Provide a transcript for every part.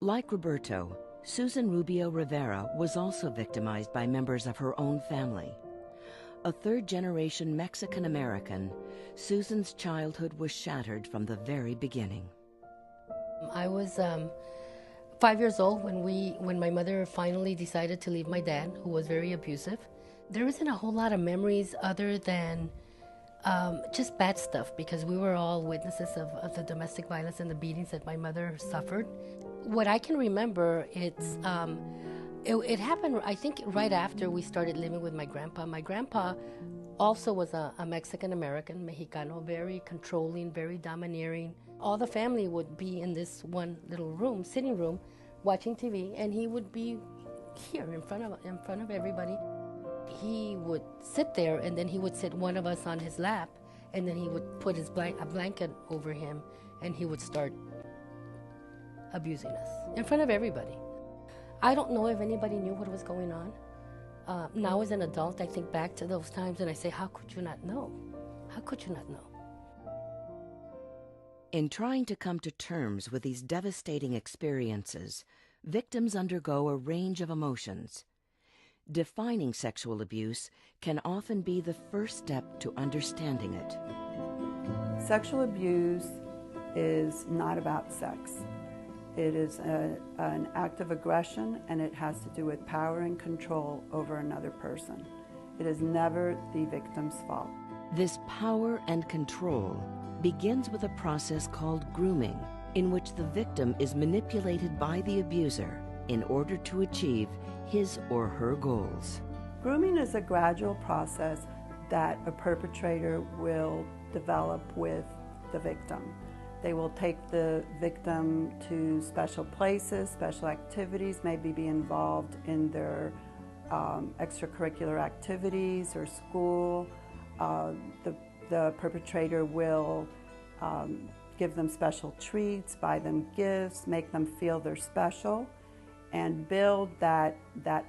Like Roberto, Susan Rubio Rivera was also victimized by members of her own family. A third-generation Mexican-American, Susan's childhood was shattered from the very beginning. I was 5 years old when my mother finally decided to leave my dad, who was very abusive. There isn't a whole lot of memories other than just bad stuff, because we were all witnesses of the domestic violence and the beatings that my mother suffered. What I can remember, it happened, I think, right after we started living with my grandpa. My grandpa also was a Mexican-American, Mexicano, very controlling, very domineering. All the family would be in this one little room, sitting room, watching TV, and he would be here in front of everybody. He would sit there, and then he would sit one of us on his lap, and then he would put a blanket over him, and he would start abusing us in front of everybody. I don't know if anybody knew what was going on. Now as an adult, I think back to those times and I say, how could you not know? How could you not know? In trying to come to terms with these devastating experiences, victims undergo a range of emotions. Defining sexual abuse can often be the first step to understanding it. Sexual abuse is not about sex. It is an act of aggression, and it has to do with power and control over another person. It is never the victim's fault. This power and control begins with a process called grooming, in which the victim is manipulated by the abuser in order to achieve his or her goals. Grooming is a gradual process that a perpetrator will develop with the victim. They will take the victim to special places, special activities, maybe be involved in their extracurricular activities or school. The perpetrator will give them special treats, buy them gifts, make them feel they're special, and build that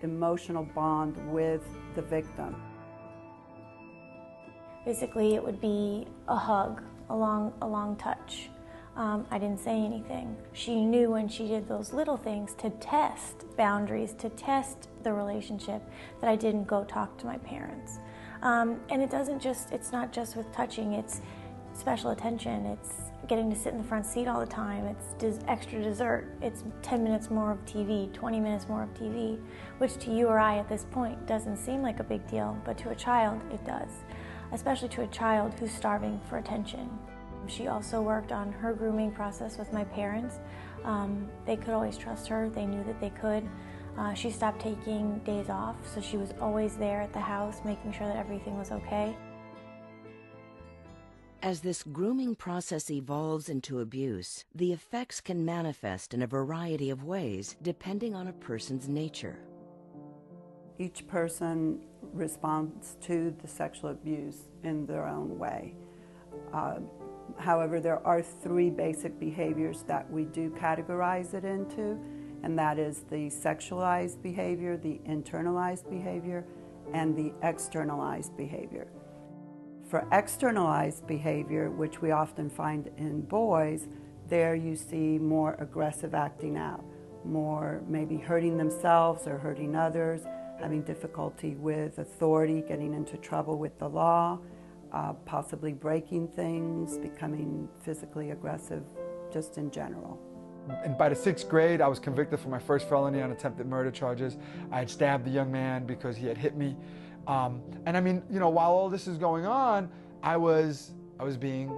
emotional bond with the victim. Basically, it would be a hug, a long touch. I didn't say anything. She knew when she did those little things to test boundaries, to test the relationship, that I didn't go talk to my parents. And it's not just with touching, it's special attention, it's getting to sit in the front seat all the time, it's extra dessert, it's 10 minutes more of TV, 20 minutes more of TV, which to you or I at this point doesn't seem like a big deal, but to a child it does, especially to a child who's starving for attention. She also worked on her grooming process with my parents. They could always trust her, they knew that they could. She stopped taking days off, so she was always there at the house making sure that everything was okay. As this grooming process evolves into abuse, the effects can manifest in a variety of ways depending on a person's nature. Each person responds to the sexual abuse in their own way. However, there are three basic behaviors that we do categorize it into, and that is the sexualized behavior, the internalized behavior, and the externalized behavior. For externalized behavior, which we often find in boys, there you see more aggressive acting out, more maybe hurting themselves or hurting others, having difficulty with authority, getting into trouble with the law, possibly breaking things, becoming physically aggressive just in general. And by the 6th grade, I was convicted for my first felony on attempted murder charges. I had stabbed the young man because he had hit me. And I mean, you know, while all this is going on, I was in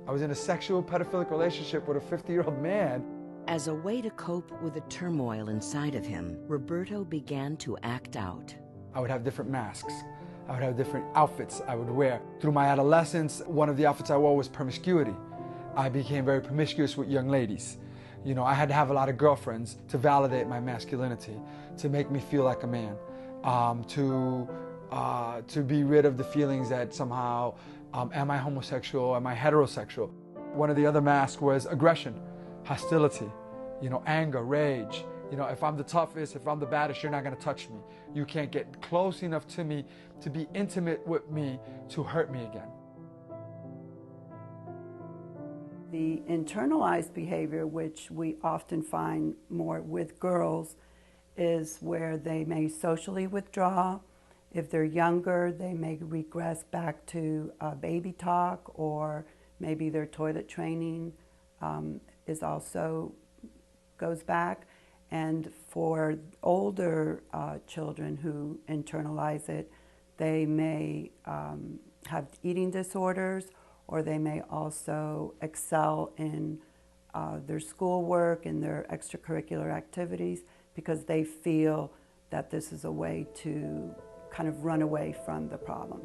a sexual pedophilic relationship with a 50-year-old man. As a way to cope with the turmoil inside of him, Roberto began to act out. I would have different masks. I would have different outfits I would wear. Through my adolescence, one of the outfits I wore was promiscuity. I became very promiscuous with young ladies. You know, I had to have a lot of girlfriends to validate my masculinity, to make me feel like a man, to be rid of the feelings that somehow, am I homosexual, am I heterosexual? One of the other masks was aggression, hostility, you know, anger, rage. You know, if I'm the toughest, if I'm the baddest, you're not going to touch me. You can't get close enough to me to be intimate with me to hurt me again. The internalized behavior, which we often find more with girls, is where they may socially withdraw. If they're younger, they may regress back to baby talk, or maybe their toilet training is also goes back. And for older children who internalize it, they may have eating disorders, or they may also excel in their schoolwork and their extracurricular activities because they feel that this is a way to kind of run away from the problem.